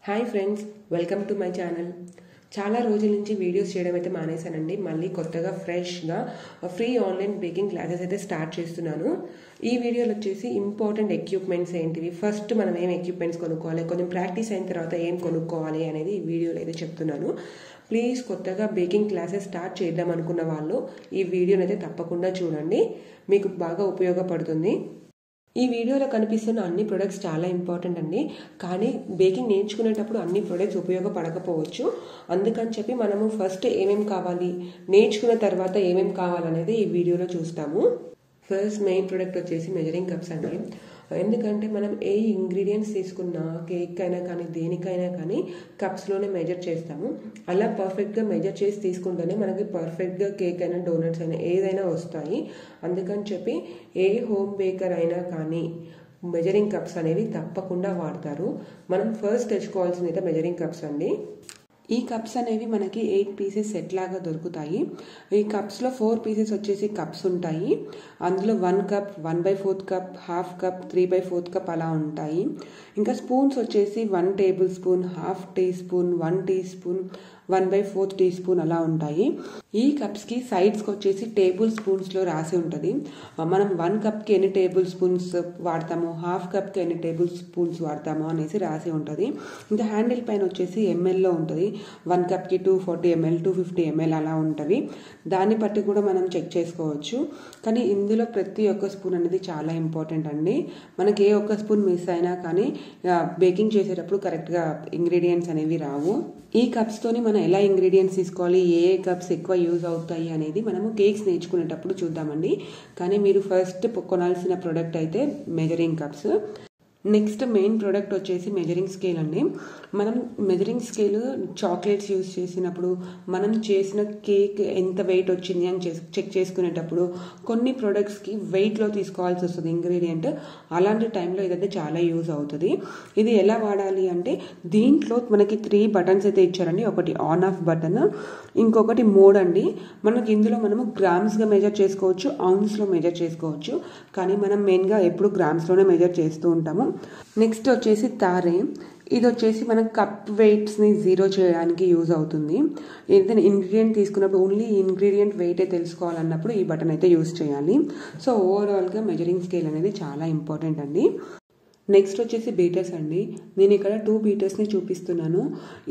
Hi friends, welcome to my channel. చాలా రోజుల నుంచి వీడియోస్ చేయడం అయితే మానేశానండి. మళ్ళీ కొత్తగా ఫ్రెష్గా ఫ్రీ ఆన్లైన్ బేకింగ్ క్లాసెస్ అయితే స్టార్ట్ చేస్తున్నాను. ఈ వీడియోలో వచ్చేసి ఇంపార్టెంట్ ఎక్విప్మెంట్స్ ఏంటివి, ఫస్ట్ మనం ఏం ఎక్విప్మెంట్స్ కొనుక్కోవాలి, కొంచెం ప్రాక్టీస్ అయిన తర్వాత ఏం కొనుక్కోవాలి అనేది ఈ వీడియోలో అయితే చెప్తున్నాను. ప్లీజ్ కొత్తగా బేకింగ్ క్లాసెస్ స్టార్ట్ చేద్దాం అనుకున్న వాళ్ళు ఈ వీడియోని అయితే తప్పకుండా చూడండి, మీకు బాగా ఉపయోగపడుతుంది. ఈ వీడియోలో కనిపిస్తున్న అన్ని ప్రొడక్ట్స్ చాలా ఇంపార్టెంట్ అండి. కానీ బేకింగ్ నేర్చుకునేటప్పుడు అన్ని ప్రొడక్ట్స్ ఉపయోగపడకపోవచ్చు. అందుకని చెప్పి మనము ఫస్ట్ ఏమేమి కావాలి, నేర్చుకున్న తర్వాత ఏమేమి కావాలనేది ఈ వీడియోలో చూస్తాము. ఫస్ట్ మెయిన్ ప్రొడక్ట్ వచ్చేసి మెజరింగ్ కప్స్ అండి. ఎందుకంటే మనం ఏ ఇంగ్రీడియంట్స్ తీసుకున్నా, కేక్ అయినా కానీ దేనికైనా కానీ కప్స్లోనే మెజర్ చేస్తాము. అలా పర్ఫెక్ట్గా మెజర్ చేసి తీసుకుంటేనే మనకి పర్ఫెక్ట్గా కేక్ అయినా డోనట్స్ అయినా ఏదైనా వస్తాయి. అందుకని చెప్పి ఏ హోమ్ బేకర్ అయినా కానీ మెజరింగ్ కప్స్ అనేవి తప్పకుండా వాడతారు. మనం ఫస్ట్ తెచ్చుకోవాల్సింది అయితే మెజరింగ్ కప్స్ అండి. ఈ కప్స్ అనేవి మనకి 8 పీసెస్ సెట్ లాగా దొరుకుతాయి. ఈ కప్స్లో 4 పీసెస్ వచ్చేసి కప్స్ ఉంటాయి. అందులో 1 cup, 1/4 cup, half cup, 3/4 cup అలా ఉంటాయి. ఇంకా స్పూన్స్ వచ్చేసి 1 tablespoon, half teaspoon, 1 teaspoon, 1/4 teaspoon అలా ఉంటాయి. ఈ కప్స్కి సైడ్స్కి వచ్చేసి టేబుల్ స్పూన్స్లో రాసి ఉంటుంది. మనం 1 కప్కి ఎన్ని టేబుల్ స్పూన్స్ వాడతాము, హాఫ్ కప్కి ఎన్ని టేబుల్ స్పూన్స్ వాడతాము అనేసి రాసి ఉంటుంది. ఇంకా హ్యాండిల్ పైన వచ్చేసి ఎంఎల్లో ఉంటుంది. 1 కప్కి 240 ml, 250 ml అలా ఉంటుంది. దాన్ని బట్టి కూడా మనం చెక్ చేసుకోవచ్చు. కానీ ఇందులో ప్రతి ఒక్క స్పూన్ అనేది చాలా ఇంపార్టెంట్ అండి. మనకి ఏ ఒక్క స్పూన్ మిస్ అయినా కానీ బేకింగ్ చేసేటప్పుడు కరెక్ట్గా ఇంగ్రీడియంట్స్ అనేవి రావు. ఈ కప్స్తోని మనం ఎలా ఇంగ్రీడియంట్స్ తీసుకోవాలి, ఏ కప్స్ ఎక్కువ యూజ్ అవుతాయి అనేది మనము కేక్స్ నేర్చుకునేటప్పుడు చూద్దామండి. కానీ మీరు ఫస్ట్ కొనాల్సిన ప్రోడక్ట్ అయితే measuring cups. Next main product వచ్చేసి మెజరింగ్ స్కేల్ అండి. మనం మెజరింగ్ స్కేల్ చాక్లెట్స్ యూజ్ చేసినప్పుడు, మనం చేసిన కేక్ ఎంత వెయిట్ వచ్చింది అని చెక్ చేసుకునేటప్పుడు కొన్ని ప్రోడక్ట్స్కి వెయిట్లో తీసుకోవాల్సి వస్తుంది ఇంగ్రీడియంట్. అలాంటి టైంలో ఇదైతే చాలా యూజ్ అవుతుంది. ఇది ఎలా వాడాలి అంటే, దీంట్లో మనకి 3 బటన్స్ అయితే ఇచ్చారండి. ఒకటి ఆన్ ఆఫ్ బటన్, ఇంకొకటి మోడ్ అండి. మనకి ఇందులో మనము గ్రామ్స్గా మెజర్ చేసుకోవచ్చు, ఔన్స్లో మెజర్ చేసుకోవచ్చు. కానీ మనం మెయిన్గా ఎప్పుడు గ్రామ్స్లోనే మెజర్ చేస్తూ ఉంటాము. నెక్స్ట్ వచ్చేసి తారే. ఇది వచ్చేసి మనం కప్ వెయిట్స్ని 0 చేయడానికి యూజ్ అవుతుంది. ఏదైనా ఇంగ్రీడియంట్ తీసుకున్నప్పుడు ఓన్లీ ఇంగ్రీడియంట్ వెయిటే తెలుసుకోవాలన్నప్పుడు ఈ బటన్ అయితే యూజ్ చేయాలి. సో ఓవరాల్గా మెజరింగ్ స్కేల్ అనేది చాలా ఇంపార్టెంట్ అండి. నెక్స్ట్ వచ్చేసి బీటర్స్ అండి. నేను ఇక్కడ 2 బీటర్స్ని చూపిస్తున్నాను.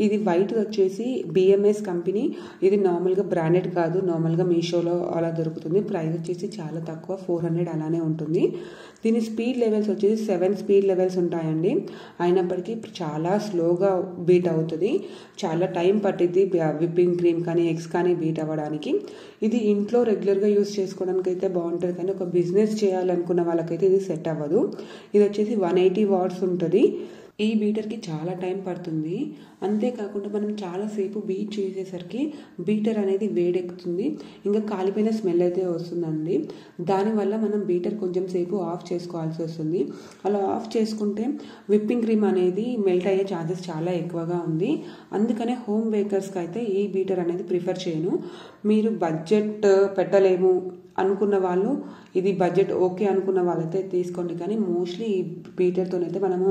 ఇది వైట్ వచ్చేసి బిఎంఎస్ కంపెనీ. ఇది నార్మల్గా బ్రాండెడ్ కాదు, నార్మల్గా మీషోలో అలా దొరుకుతుంది. ప్రైస్ వచ్చేసి చాలా తక్కువ, 400 అలానే ఉంటుంది. దీని స్పీడ్ లెవెల్స్ వచ్చేసి 7 స్పీడ్ లెవెల్స్ ఉంటాయండి. అయినప్పటికీ చాలా స్లోగా బీట్ అవుతుంది. చాలా టైం పట్టిద్ది విప్పింగ్ క్రీమ్ కానీ ఎగ్స్ కానీ బీట్ అవ్వడానికి. ఇది ఇంట్లో రెగ్యులర్గా యూజ్ చేసుకోవడానికి అయితే బాగుంటుంది, కానీ ఒక బిజినెస్ చేయాలనుకున్న వాళ్ళకైతే ఇది సెట్ అవ్వదు. ఇది వచ్చేసి 180 వాట్స్ ఉంటుంది. ఈ బీటర్కి చాలా టైం పడుతుంది. అంతేకాకుండా మనం చాలాసేపు బీట్ చేసేసరికి బీటర్ అనేది వేడెక్కుతుంది, ఇంకా కాలిపోయిన స్మెల్ అయితే వస్తుందండి. దానివల్ల మనం బీటర్ కొంచెం సేపు ఆఫ్ చేసుకోవాల్సి వస్తుంది. అలా ఆఫ్ చేసుకుంటే విప్పింగ్ క్రీమ్ అనేది మెల్ట్ అయ్యే ఛాన్సెస్ చాలా ఎక్కువగా ఉంది. అందుకనే హోమ్ బేకర్స్కి అయితే ఈ బీటర్ అనేది ప్రిఫర్ చేయను. మీరు బడ్జెట్ పెట్టలేము అనుకున్న వాళ్ళు, ఇది బడ్జెట్ ఓకే అనుకున్న వాళ్ళైతే తీసుకోండి. కానీ మోస్ట్లీ ఈ బీటర్తోనైతే మనము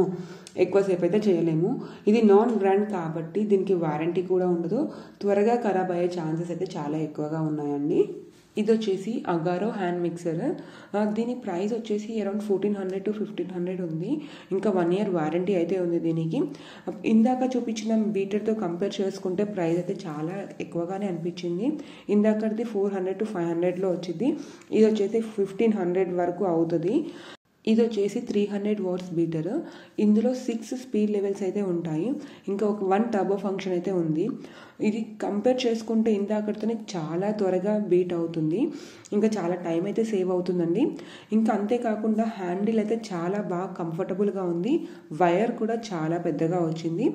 ఎక్కువసేపు అయితే చేయలేము. ఇది నాన్ బ్రాండ్ కాబట్టి దీనికి వారంటీ కూడా ఉండదు. త్వరగా ఖరాబ్ అయ్యే ఛాన్సెస్ అయితే చాలా ఎక్కువగా ఉన్నాయండి. ఇది వచ్చేసి అగారో హ్యాండ్ మిక్సర్. దీని ప్రైస్ వచ్చేసి అరౌండ్ 1400 to 1500 ఉంది. ఇంకా 1 year వారంటీ అయితే ఉంది దీనికి. ఇందాక చూపించిన బీటర్తో కంపేర్ చేసుకుంటే ప్రైస్ అయితే చాలా ఎక్కువగానే అనిపించింది. ఇందాకది 400 to 500లో వచ్చింది. ఇది వచ్చేసి 1500 వరకు అవుతుంది. ఇది వచ్చేసి 300 వాట్స్ బీటర్. ఇందులో 6 స్పీడ్ లెవెల్స్ అయితే ఉంటాయి. ఇంకా ఒక 1 టర్బో ఫంక్షన్ అయితే ఉంది. ఇది కంపేర్ చేసుకుంటే ఇందాకటితోనే చాలా త్వరగా బీట్ అవుతుంది. ఇంకా చాలా టైం అయితే సేవ్ అవుతుందండి. ఇంకా అంతేకాకుండా హ్యాండిల్ అయితే చాలా బాగా కంఫర్టబుల్గా ఉంది. వైర్ కూడా చాలా పెద్దగా వచ్చింది.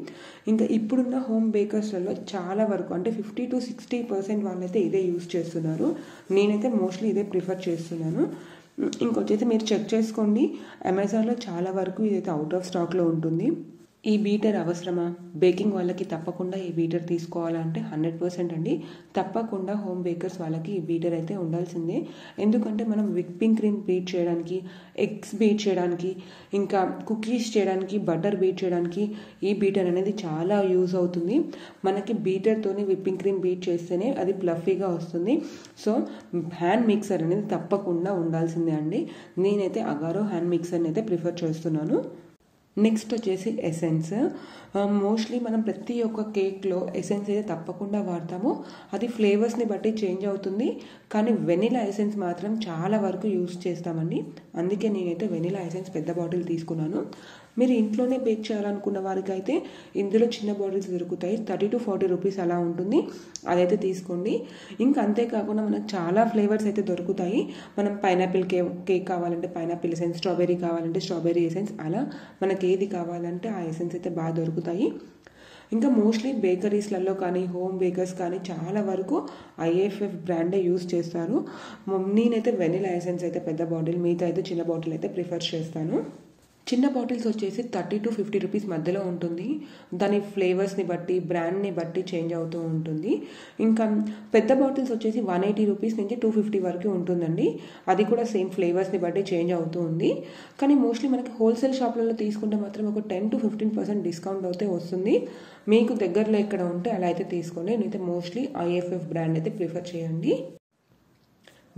ఇంకా ఇప్పుడున్న హోమ్ బేకర్స్లలో చాలా వరకు అంటే 50 to 60% వాళ్ళైతే ఇదే యూజ్ చేస్తున్నారు. నేనైతే మోస్ట్లీ ఇదే ప్రిఫర్ చేస్తున్నాను. ఇంకొచ్చేసి మీరు చెక్ చేసుకోండి, అమెజాన్లో చాలా వరకు ఇదైతే అవుట్ ఆఫ్ స్టాక్లో ఉంటుంది. ఈ బీటర్ అవసరమా? బేకింగ్ వాళ్ళకి తప్పకుండా ఈ బీటర్ తీసుకోవాలంటే 100% అండి. తప్పకుండా హోమ్ బేకర్స్ వాళ్ళకి ఈ బీటర్ అయితే ఉండాల్సిందే. ఎందుకంటే మనం విప్పింగ్ క్రీమ్ బీట్ చేయడానికి, ఎగ్స్ బీట్ చేయడానికి, ఇంకా కుకీస్ చేయడానికి, బటర్ బీట్ చేయడానికి ఈ బీటర్ అనేది చాలా యూజ్ అవుతుంది. మనకి బీటర్తోనే విప్పింగ్ క్రీమ్ బీట్ చేస్తేనే అది ఫ్లఫీగా వస్తుంది. సో హ్యాండ్ మిక్సర్ అనేది తప్పకుండా ఉండాల్సిందే అండి. నేనైతే అగారో హ్యాండ్ మిక్సర్ని అయితే ప్రిఫర్ చేస్తున్నాను. నెక్స్ట్ వచ్చేసి ఎసెన్స్. మోస్ట్లీ మనం ప్రతి ఒక్క కేక్లో ఎసెన్స్ అయితే తప్పకుండా వాడతాము. అది ఫ్లేవర్స్ని బట్టి చేంజ్ అవుతుంది. కానీ వెనిలా ఎసెన్స్ మాత్రం చాలా వరకు యూస్ చేస్తామండి. అందుకే నేనైతే వెనిలా ఎసెన్స్ పెద్ద బాటిల్ తీసుకున్నాను. మీరు ఇంట్లోనే బేక్ చేయాలనుకున్న వారికి అయితే ఇందులో చిన్న బాటిల్స్ దొరుకుతాయి. 30 to 40 రూపీస్ అలా ఉంటుంది. అదైతే తీసుకోండి. ఇంకా అంతేకాకుండా మనకు చాలా ఫ్లేవర్స్ అయితే దొరుకుతాయి. మనం పైనాపిల్ కేక్ కావాలంటే పైనాపిల్ ఎసెన్స్, స్ట్రాబెర్రీ కావాలంటే స్ట్రాబెర్రీ ఎసెన్స్, అలా మనకి ఏది కావాలంటే ఆ ఎసెన్స్ అయితే బాగా దొరుకుతాయి. ఇంకా మోస్ట్లీ బేకరీస్లలో కానీ హోమ్ బేకర్స్ కానీ చాలా వరకు ఐఎఫ్ఎఫ్ బ్రాండే యూస్ చేస్తారు. నేనైతే వెనిలా ఎసెన్స్ అయితే పెద్ద బాటిల్, మిగతా అయితే చిన్న బాటిల్ అయితే ప్రిఫర్ చేస్తాను. చిన్న బాటిల్స్ వచ్చేసి 30 to 50 రూపీస్ మధ్యలో ఉంటుంది. దాని ఫ్లేవర్స్ని బట్టి, బ్రాండ్ని బట్టి చేంజ్ అవుతూ ఉంటుంది. ఇంకా పెద్ద బాటిల్స్ వచ్చేసి 180 రూపీస్ నుంచి 250 వరకు ఉంటుందండి. అది కూడా సేమ్ ఫ్లేవర్స్ని బట్టి చేంజ్ అవుతూ ఉంది. కానీ మోస్ట్లీ మనకి హోల్సేల్ షాప్లలో తీసుకుంటే మాత్రం ఒక 10 to 15% డిస్కౌంట్ అయితే వస్తుంది. మీకు దగ్గరలో ఎక్కడ ఉంటే అలా అయితే తీసుకోండి. నేనైతే మోస్ట్లీ ఐఎఫ్ఎఫ్ బ్రాండ్ అయితే ప్రిఫర్ చేయండి.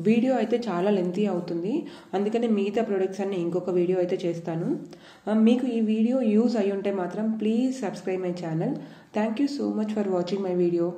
వీడియో అయితే చాలా లెంతీ అవుతుంది. అందుకని మిగతా ప్రొడక్ట్స్ అన్ని ఇంకొక వీడియో అయితే చేస్తాను. మీకు ఈ వీడియో యూజ్ అయ్యి ఉంటే మాత్రం please subscribe my channel. Thank you so much for watching my video.